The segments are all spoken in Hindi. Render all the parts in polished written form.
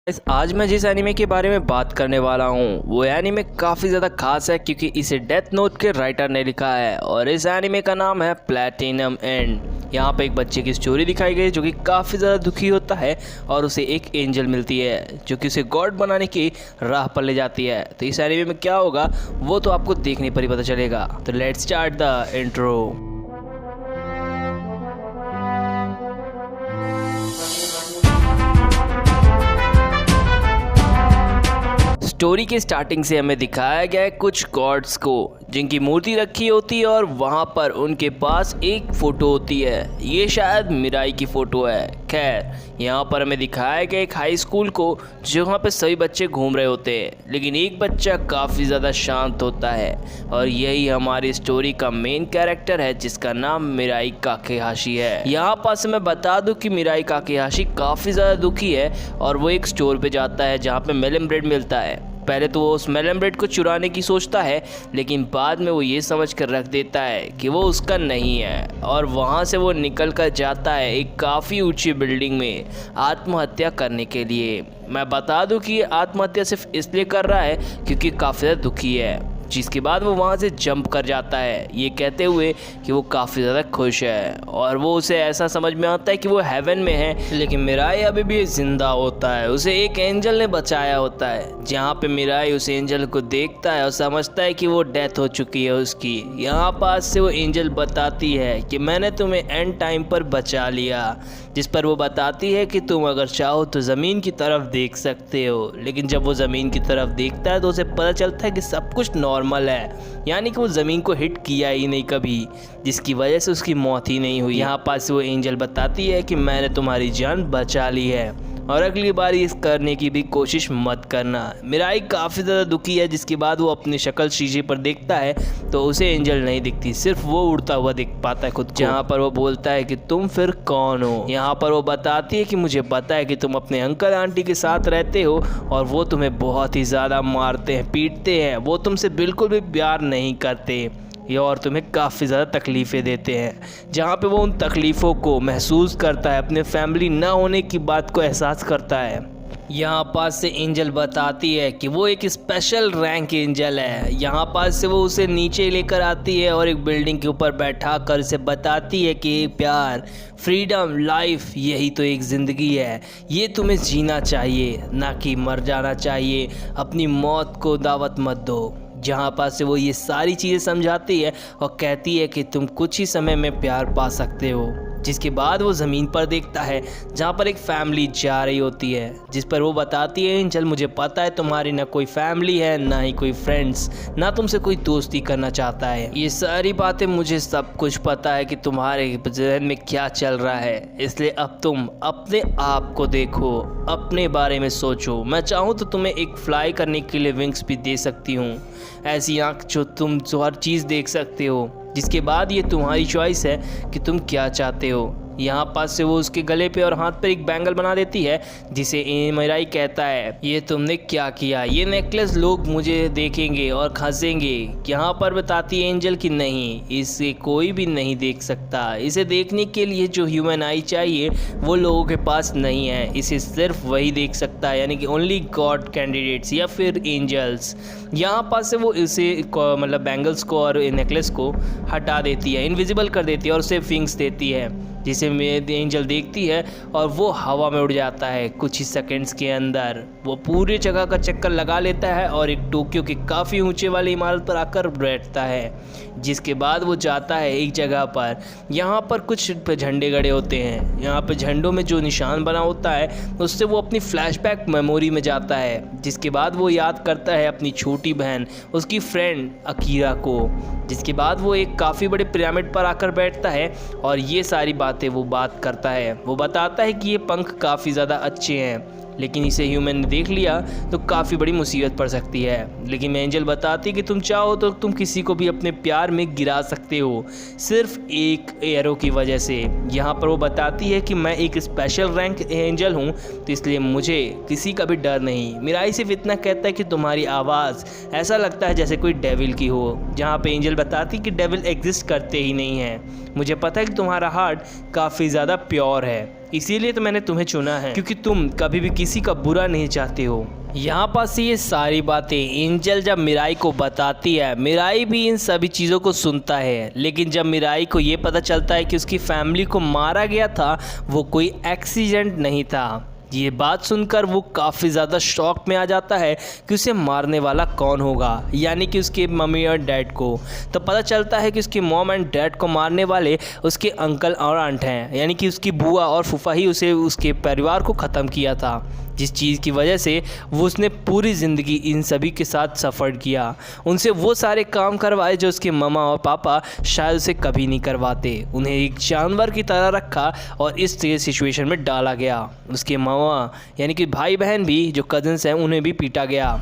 आज मैं जिस एनीमे के बारे में बात करने वाला हूँ वो एनीमे काफ़ी ज़्यादा खास है क्योंकि इसे डेथ नोट के राइटर ने लिखा है और इस एनीमे का नाम है प्लैटिनम एंड। यहाँ पे एक बच्चे की स्टोरी दिखाई गई जो कि काफ़ी ज़्यादा दुखी होता है और उसे एक एंजल मिलती है जो कि उसे गॉड बनाने की राह पर ले जाती है। तो इस एनीमे में क्या होगा वो तो आपको देखने पर ही पता चलेगा। तो let's start the intro. Story के स्टार्टिंग से हमें दिखाया गया है कुछ गॉड्स को जिनकी मूर्ति रखी होती है और वहाँ पर उनके पास एक फ़ोटो होती है। ये शायद मिराई की फ़ोटो है। खैर यहाँ पर हमें दिखाया गया एक हाई स्कूल को जहाँ पे सभी बच्चे घूम रहे होते हैं लेकिन एक बच्चा काफ़ी ज़्यादा शांत होता है और यही हमारी स्टोरी का मेन कैरेक्टर है जिसका नाम मिराई काकेहाशी है। यहाँ पास मैं बता दूँ कि मिराई काकेहाशी काफ़ी ज़्यादा दुखी है और वो एक स्टोर पे जाता है जहाँ पे मेलन ब्रेड मिलता है। पहले तो वो उस मेलन ब्रेड को चुराने की सोचता है लेकिन बाद में वो ये समझ कर रख देता है कि वो उसका नहीं है और वहाँ से वो निकल कर जाता है एक काफ़ी ऊंची बिल्डिंग में आत्महत्या करने के लिए। मैं बता दूं कि ये आत्महत्या सिर्फ इसलिए कर रहा है क्योंकि काफ़ी ज़्यादा दुखी है, जिसके बाद वो वहाँ से जंप कर जाता है ये कहते हुए कि वो काफ़ी ज़्यादा खुश है और वो उसे ऐसा समझ में आता है कि वो हेवन में है। लेकिन मिराई अभी भी ज़िंदा होता है, उसे एक एंजल ने बचाया होता है। जहाँ पे मिराई उस एंजल को देखता है और समझता है कि वो डेथ हो चुकी है उसकी। यहाँ पास से वो एंजल बताती है कि मैंने तुम्हें एंड टाइम पर बचा लिया, जिस पर वो बताती है कि तुम अगर चाहो तो ज़मीन की तरफ देख सकते हो। लेकिन जब वो ज़मीन की तरफ देखता है तो उसे पता चलता है कि सब कुछ नॉर्मल है, यानी कि वो ज़मीन को हिट किया ही नहीं कभी, जिसकी वजह से उसकी मौत ही नहीं हुई। यहाँ पास वो एंजल बताती है कि मैंने तुम्हारी जान बचा ली है और अगली बार इस करने की भी कोशिश मत करना। मिराई काफ़ी ज़्यादा दुखी है, जिसके बाद वो अपनी शक्ल शीशे पर देखता है तो उसे एंजल नहीं दिखती, सिर्फ वो उड़ता हुआ दिख पाता है खुद को। जहाँ पर वो बोलता है कि तुम फिर कौन हो। यहाँ पर वो बताती है कि मुझे पता है कि तुम अपने अंकल आंटी के साथ रहते हो और वो तुम्हें बहुत ही ज़्यादा मारते हैं पीटते हैं, वो तुमसे बिल्कुल भी प्यार नहीं करते और तुम्हें काफ़ी ज़्यादा तकलीफ़ें देते हैं। जहाँ पे वो उन तकलीफ़ों को महसूस करता है, अपने फैमिली ना होने की बात को एहसास करता है। यहाँ पास से एंजल बताती है कि वो एक स्पेशल रैंक एंजल है। यहाँ पास से वो उसे नीचे लेकर आती है और एक बिल्डिंग के ऊपर बैठा कर उसे बताती है कि प्यार, फ्रीडम, लाइफ यही तो एक ज़िंदगी है, ये तुम्हें जीना चाहिए ना कि मर जाना चाहिए। अपनी मौत को दावत मत दो। जहाँ पास से वो ये सारी चीज़ें समझाती है और कहती है कि तुम कुछ ही समय में प्यार पा सकते हो। जिसके बाद वो ज़मीन पर देखता है जहाँ पर एक फैमिली जा रही होती है, जिस पर वो बताती है एंजल मुझे पता है तुम्हारी ना कोई फैमिली है ना ही कोई फ्रेंड्स, ना तुमसे कोई दोस्ती करना चाहता है। ये सारी बातें मुझे सब कुछ पता है कि तुम्हारे जहन में क्या चल रहा है, इसलिए अब तुम अपने आप को देखो, अपने बारे में सोचो। मैं चाहूँ तो तुम्हें एक फ्लाई करने के लिए विंग्स भी दे सकती हूँ, ऐसी आँख जो तुम जो हर चीज़ देख सकते हो। जिसके बाद ये तुम्हारी चॉइस है कि तुम क्या चाहते हो। यहाँ पास से वो उसके गले पे और हाथ पर एक बैंगल बना देती है जिसे मिराई कहता है ये तुमने क्या किया, ये नेकलेस लोग मुझे देखेंगे और हंसेंगे। यहाँ पर बताती है एंजल कि नहीं, इसे कोई भी नहीं देख सकता, इसे देखने के लिए जो ह्यूमन आई चाहिए वो लोगों के पास नहीं है, इसे सिर्फ वही देख सकता है, यानी कि ओनली गॉड कैंडिडेट्स या फिर एंजल्स। यहाँ पास से वो इसे मतलब बैंगल्स को और नेकलेस को हटा देती है, इनविजिबल कर देती है और उसे विंग्स देती है, जिसे एंजल देखती है और वो हवा में उड़ जाता है। कुछ ही सेकंड्स के अंदर वो पूरी जगह का चक्कर लगा लेता है और एक टोक्यो की काफ़ी ऊंचे वाली इमारत पर आकर बैठता है। जिसके बाद वो जाता है एक जगह पर, यहाँ पर कुछ झंडे गड़े होते हैं। यहाँ पर झंडों में जो निशान बना होता है उससे वो अपनी फ्लैशबैक मेमोरी में जाता है। जिसके बाद वो याद करता है अपनी छोटी बहन, उसकी फ्रेंड अकीरा को। जिसके बाद वो एक काफ़ी बड़े पिरामिड पर आकर बैठता है और ये सारी बातें वो बात करता है। वो बताता है कि ये पंख काफ़ी ज़्यादा अच्छे हैं लेकिन इसे ह्यूमन ने देख लिया तो काफ़ी बड़ी मुसीबत पड़ सकती है। लेकिन एंजल बताती है कि तुम चाहो तो तुम किसी को भी अपने प्यार में गिरा सकते हो, सिर्फ एक एरो की वजह से। यहाँ पर वो बताती है कि मैं एक स्पेशल रैंक एंजल हूँ तो इसलिए मुझे किसी का भी डर नहीं। मिराई सिर्फ इतना कहता है कि तुम्हारी आवाज़ ऐसा लगता है जैसे कोई डेविल की हो। जहाँ पे एंजल बताती कि डेविल एग्जिस्ट करते ही नहीं हैं, मुझे पता है कि तुम्हारा हार्ट काफ़ी ज़्यादा प्योर है। इसीलिए तो मैंने तुम्हें चुना है, क्योंकि तुम कभी भी किसी का बुरा नहीं चाहते हो। यहाँ पास ये सारी बातें एंजल जब मिराई को बताती है, मिराई भी इन सभी चीज़ों को सुनता है। लेकिन जब मिराई को ये पता चलता है कि उसकी फैमिली को मारा गया था, वो कोई एक्सीडेंट नहीं था, ये बात सुनकर वो काफ़ी ज़्यादा शॉक में आ जाता है कि उसे मारने वाला कौन होगा, यानी कि उसके मम्मी और डैड को। तो पता चलता है कि उसके मॉम एंड डैड को मारने वाले उसके अंकल और आंट हैं, यानी कि उसकी बुआ और फूफा ही उसे उसके परिवार को ख़त्म किया था, जिस चीज़ की वजह से वो उसने पूरी ज़िंदगी इन सभी के साथ सफ़र किया। उनसे वो सारे काम करवाए जो उसके मम्मा और पापा शायद उसे कभी नहीं करवाते। उन्हें एक जानवर की तरह रखा और इस सिचुएशन में डाला गया। उसके मामा यानी कि भाई बहन भी जो कज़न्स हैं उन्हें भी पीटा गया।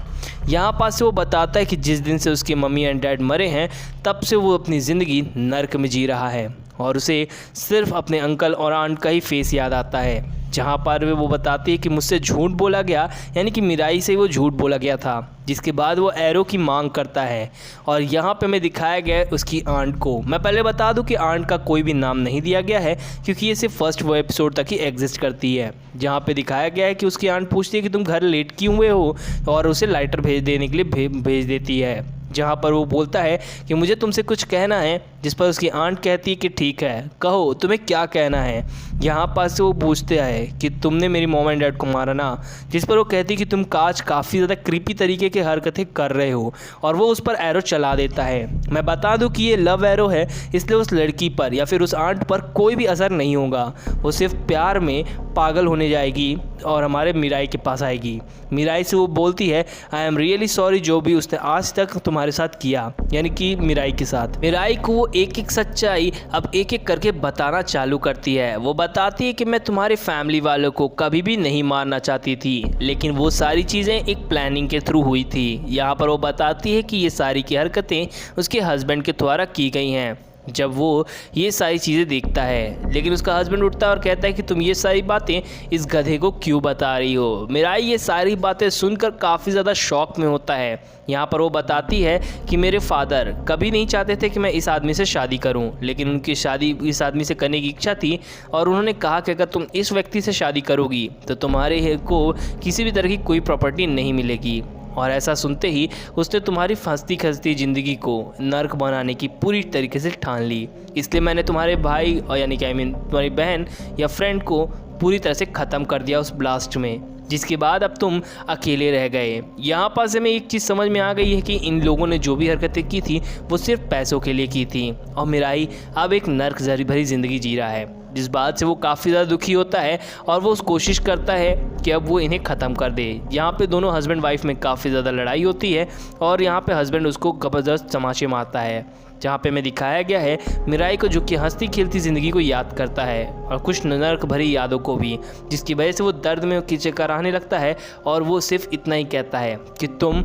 यहाँ पास से वो बताता है कि जिस दिन से उसके मम्मी एंड डैड मरे हैं, तब से वो अपनी ज़िंदगी नर्क में जी रहा है और उसे सिर्फ अपने अंकल और आंट का ही फेस याद आता है। जहाँ पर वो बताती है कि मुझसे झूठ बोला गया, यानी कि मिराई से वो झूठ बोला गया था, जिसके बाद वो एरो की मांग करता है। और यहाँ पे हमें दिखाया गया है उसकी आंट को। मैं पहले बता दूं कि आंट का कोई भी नाम नहीं दिया गया है, क्योंकि ये सिर्फ फर्स्ट वो एपिसोड तक ही एग्जिस्ट करती है। जहाँ पे दिखाया गया है कि उसकी आंट पूछती है कि तुम घर लेट क्यों हुए हो, और उसे लाइटर भेज देने के लिए भेज देती है। जहाँ पर वो बोलता है कि मुझे तुमसे कुछ कहना है, जिस पर उसकी आंट कहती है कि ठीक है, कहो तुम्हें क्या कहना है। यहाँ पास से वो पूछते हैं कि तुमने मेरी मॉम एंड डैड को मारा ना, जिस पर वो कहती है कि तुम काश काफ़ी ज़्यादा क्रीपी तरीके की हरकतें कर रहे हो, और वो उस पर एरो चला देता है। मैं बता दूं कि ये लव एरो है, इसलिए उस लड़की पर या फिर उस आंट पर कोई भी असर नहीं होगा। वो सिर्फ प्यार में पागल होने जाएगी और हमारे मिराई के पास आएगी। मिराई से वो बोलती है आई एम रियली सॉरी जो भी उसने आज तक तुम्हारे साथ किया, यानी कि मिराई के साथ। मिराई को वो एक एक सच्चाई अब एक एक करके बताना चालू करती है। वो बताती है कि मैं तुम्हारे फैमिली वालों को कभी भी नहीं मारना चाहती थी, लेकिन वो सारी चीज़ें एक प्लानिंग के थ्रू हुई थी। यहाँ पर वो बताती है कि ये सारी की हरकतें उसके हस्बैंड के द्वारा की गई हैं। जब वो ये सारी चीज़ें देखता है, लेकिन उसका हस्बैंड उठता है और कहता है कि तुम ये सारी बातें इस गधे को क्यों बता रही हो। मिराई ये सारी बातें सुनकर काफ़ी ज़्यादा शॉक में होता है। यहाँ पर वो बताती है कि मेरे फादर कभी नहीं चाहते थे कि मैं इस आदमी से शादी करूं, लेकिन उनकी शादी इस आदमी से करने की इच्छा थी, और उन्होंने कहा कि अगर तुम इस व्यक्ति से शादी करोगी तो तुम्हारे को किसी भी तरह की कोई प्रॉपर्टी नहीं मिलेगी। और ऐसा सुनते ही उसने तुम्हारी फंसती खसती ज़िंदगी को नर्क बनाने की पूरी तरीके से ठान ली। इसलिए मैंने तुम्हारे भाई और यानी कि तुम्हारी बहन या फ्रेंड को पूरी तरह से ख़त्म कर दिया उस ब्लास्ट में, जिसके बाद अब तुम अकेले रह गए। यहाँ पास हमें एक चीज़ समझ में आ गई है कि इन लोगों ने जो भी हरकतें की थी वो सिर्फ पैसों के लिए की थी, और मिराई अब एक नर्क भरी ज़िंदगी जी रहा है, जिस बात से वो काफ़ी ज़्यादा दुखी होता है और वो कोशिश करता है कि अब वो इन्हें ख़त्म कर दे। यहाँ पे दोनों हस्बैंड वाइफ में काफ़ी ज़्यादा लड़ाई होती है और यहाँ पे हस्बैंड उसको ज़बरदस्त तमाचे मारता है। जहाँ पे में दिखाया गया है मिराई को जो कि हंसती खेलती ज़िंदगी को याद करता है और कुछ नर्क भरी यादों को भी, जिसकी वजह से वो दर्द में किचकराने लगता है और वो सिर्फ इतना ही कहता है कि तुम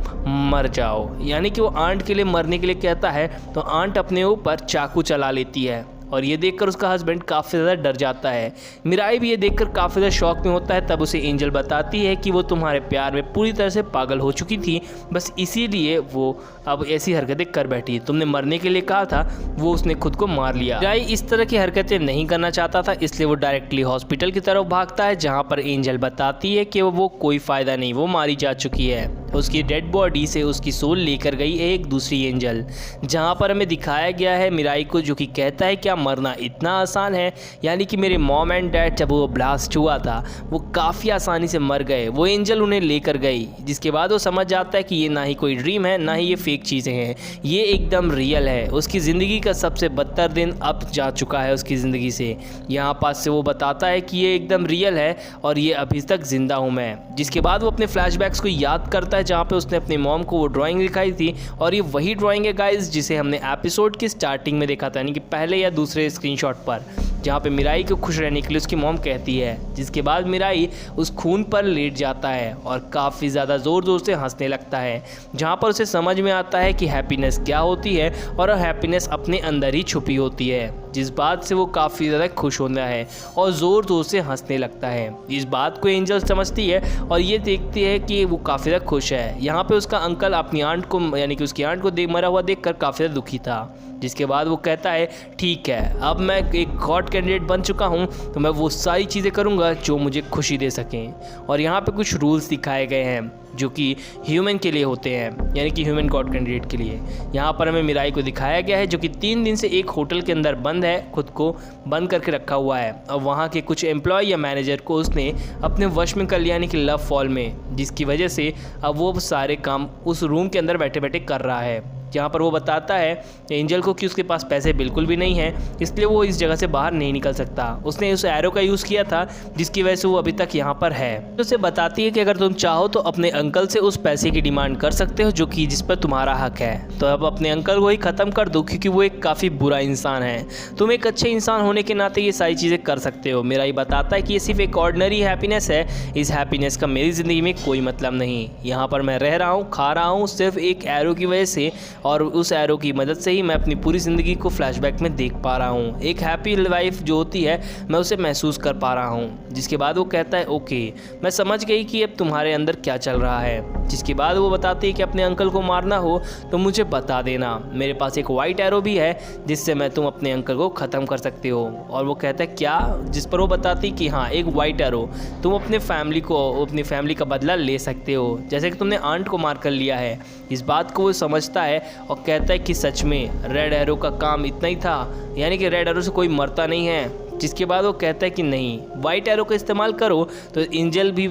मर जाओ। यानी कि वो आंट के लिए मरने के लिए कहता है, तो आंट अपने ऊपर चाकू चला लेती है और ये देखकर उसका हस्बैंड काफ़ी ज़्यादा डर जाता है। मिराई भी ये देखकर काफ़ी ज़्यादा शॉक में होता है। तब उसे एंजल बताती है कि वो तुम्हारे प्यार में पूरी तरह से पागल हो चुकी थी, बस इसीलिए वो अब ऐसी हरकतें कर बैठी। तुमने मरने के लिए कहा था, वो उसने खुद को मार लिया। मिराई इस तरह की हरकतें नहीं करना चाहता था, इसलिए वो डायरेक्टली हॉस्पिटल की तरफ भागता है, जहाँ पर एंजल बताती है कि वो कोई फ़ायदा नहीं, वो मारी जा चुकी है। उसकी डेड बॉडी से उसकी सोल लेकर गई है एक दूसरी एंजल। जहाँ पर हमें दिखाया गया है मिराई को जो कि कहता है क्या मरना इतना आसान है, यानी कि मेरे मॉम एंड डैड जब वो ब्लास्ट हुआ था वो काफ़ी आसानी से मर गए, वो एंजल उन्हें लेकर गई। जिसके बाद वो समझ जाता है कि ये ना ही कोई ड्रीम है, ना ही ये फेक चीज़ें हैं, ये एकदम रियल है। उसकी ज़िंदगी का सबसे बदतर दिन अब जा चुका है उसकी ज़िंदगी से। यहाँ पास से वो बताता है कि ये एकदम रियल है और ये अभी तक ज़िंदा हूँ मैं। जिसके बाद वो अपने फ्लैशबैक्स को याद करता है जहाँ पे उसने अपनी मॉम को वो ड्राइंग दिखाई थी, और ये वही ड्राइंग है गाइस जिसे हमने एपिसोड की स्टार्टिंग में देखा था, यानी कि पहले या दूसरे स्क्रीनशॉट पर, जहाँ पे मिराई को खुश रहने के लिए उसकी मॉम कहती है। जिसके बाद मिराई उस खून पर लेट जाता है और काफ़ी ज़्यादा ज़ोर ज़ोर से हंसने लगता है, जहाँ पर उसे समझ में आता है कि हैप्पीनेस क्या होती है और हैप्पीनेस अपने अंदर ही छुपी होती है। जिस बात से वो काफ़ी ज़्यादा खुश होता है और ज़ोर ज़ोर से हंसने लगता है। इस बात को एंजल समझती है और ये देखती है कि वो काफ़ी ज़्यादा खुश है। यहाँ पे उसका अंकल अपनी आंट को यानी कि उसकी आंट को मरा हुआ देखकर काफ़ी ज़्यादा दुखी था, जिसके बाद वो कहता है ठीक है, अब मैं एक गॉड कैंडिडेट बन चुका हूँ तो मैं वो सारी चीज़ें करूँगा जो मुझे खुशी दे सकें। और यहाँ पे कुछ रूल्स दिखाए गए हैं जो कि ह्यूमन के लिए होते हैं, यानी कि ह्यूमन गॉड कैंडिडेट के लिए। यहाँ पर हमें मिराई को दिखाया गया है जो कि 3 दिन से एक होटल के अंदर बंद है, खुद को बंद करके रखा हुआ है। और वहाँ के कुछ एम्प्लॉय या मैनेजर को उसने अपने वश में कर लिया, यानी कि लव फॉल में, जिसकी वजह से अब वो सारे काम उस रूम के अंदर बैठे बैठे कर रहा है। जहाँ पर वो बताता है एंजल को कि उसके पास पैसे बिल्कुल भी नहीं हैं, इसलिए वो इस जगह से बाहर नहीं निकल सकता। उसने उस एरो का यूज़ किया था जिसकी वजह से वो अभी तक यहाँ पर है। तो उसे बताती है कि अगर तुम चाहो तो अपने अंकल से उस पैसे की डिमांड कर सकते हो जो कि जिस पर तुम्हारा हक है। तो अब अपने अंकल को ही ख़त्म कर दो क्योंकि वो एक काफ़ी बुरा इंसान है। तुम एक अच्छे इंसान होने के नाते ये सारी चीज़ें कर सकते हो। मेरा ये बताता है कि ये सिर्फ एक ऑर्डिनरी हैप्पीनेस है, इस हैप्पीनेस का मेरी ज़िंदगी में कोई मतलब नहीं। यहाँ पर मैं रह रहा हूँ, खा रहा हूँ सिर्फ एक एरो की वजह से, और उस एरो की मदद से ही मैं अपनी पूरी ज़िंदगी को फ्लैशबैक में देख पा रहा हूँ। एक हैप्पी लाइफ जो होती है मैं उसे महसूस कर पा रहा हूँ। जिसके बाद वो कहता है ओके, मैं समझ गई कि अब तुम्हारे अंदर क्या चल रहा है। जिसके बाद वो बताती है कि अपने अंकल को मारना हो तो मुझे बता देना, मेरे पास एक वाइट एरो भी है जिससे मैं तुम अपने अंकल को ख़त्म कर सकते हो। और वो कहता है क्या? जिस पर वो बताती कि हाँ, एक वाइट एरो, तुम अपनी फैमिली का बदला ले सकते हो, जैसे कि तुमने आंट को मार कर लिया है। इस बात को वो समझता है और कहता है कि सच में रेड एरो का काम इतना ही था, यानी कि रेड एरो से कोई मरता नहीं है। जिसके बाद वो कहता है कि नहीं, वाइट एरो का इस्तेमाल करो तो एंजल भी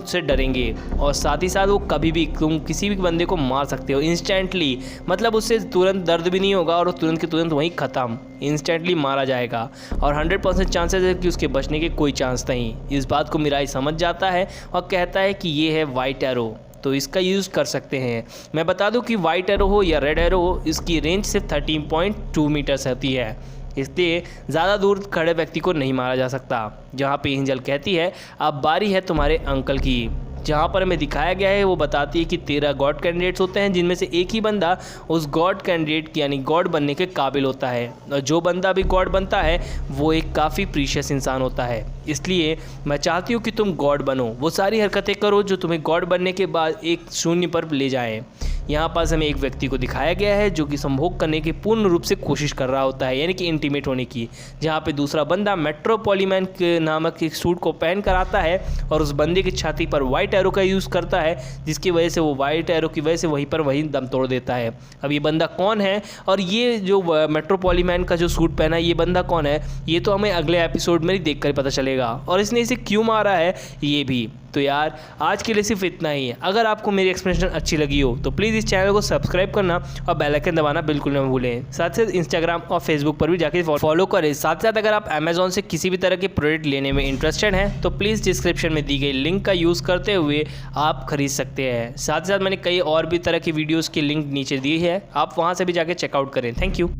से डरेंगे, और साथ ही साथ वो कभी भी तुम किसी भी बंदे को मार सकते हो इंस्टेंटली, मतलब उससे तुरंत दर्द भी नहीं होगा और तुरंत के तुरंत वहीं ख़त्म, इंस्टेंटली मारा जाएगा। और 100% चांसेस है कि उसके बचने के कोई चांस नहीं। इस बात को मिराई समझ जाता है और कहता है कि ये है वाइट एरो, तो इसका यूज़ कर सकते हैं। मैं बता दूं कि वाइट एरो हो या रेड एरो हो, इसकी रेंज सिर्फ 13.2 मीटर्स होती है, इसलिए ज़्यादा दूर खड़े व्यक्ति को नहीं मारा जा सकता। जहाँ पे एंजल कहती है अब बारी है तुम्हारे अंकल की। जहाँ पर हमें दिखाया गया है वो बताती है कि 13 गॉड कैंडिडेट्स होते हैं, जिनमें से एक ही बंदा उस गॉड कैंडिडेट यानी गॉड बनने के काबिल होता है, और जो बंदा भी गॉड बनता है वो एक काफ़ी प्रीशियस इंसान होता है। इसलिए मैं चाहती हूँ कि तुम गॉड बनो, वो सारी हरकतें करो जो तुम्हें गॉड बनने के बाद एक शून्य पर ले जाएँ। यहाँ पास हमें एक व्यक्ति को दिखाया गया है जो कि संभोग करने की पूर्ण रूप से कोशिश कर रहा होता है, यानी कि इंटीमेट होने की। जहाँ पे दूसरा बंदा मेट्रोपॉलीमैन के नामक एक सूट को पहन कर आता है और उस बंदे की छाती पर वाइट एरो का यूज़ करता है, जिसकी वजह से वो वाइट एरो की वजह से वहीं दम तोड़ देता है। अब ये बंदा कौन है और ये जो मेट्रोपॉलीमैन का जो सूट पहना है ये बंदा कौन है, ये तो हमें अगले एपिसोड में ही देख कर पता चलेगा, और इसने इसे क्यों मारा है ये भी। तो यार आज के लिए सिर्फ इतना ही है। अगर आपको मेरी एक्सप्लेनेशन अच्छी लगी हो तो प्लीज़ इस चैनल को सब्सक्राइब करना और बेल आइकन दबाना बिल्कुल न भूलें। साथ साथ इंस्टाग्राम और फेसबुक पर भी जाके फॉलो करें। साथ साथ अगर आप अमेजोन से किसी भी तरह के प्रोडक्ट लेने में इंटरेस्टेड हैं तो प्लीज़ डिस्क्रिप्शन में दी गई लिंक का यूज़ करते हुए आप खरीद सकते हैं। साथ साथ मैंने कई और भी तरह की वीडियोज़ की लिंक नीचे दी है, आप वहाँ से भी जाके चेकआउट करें। Thank you.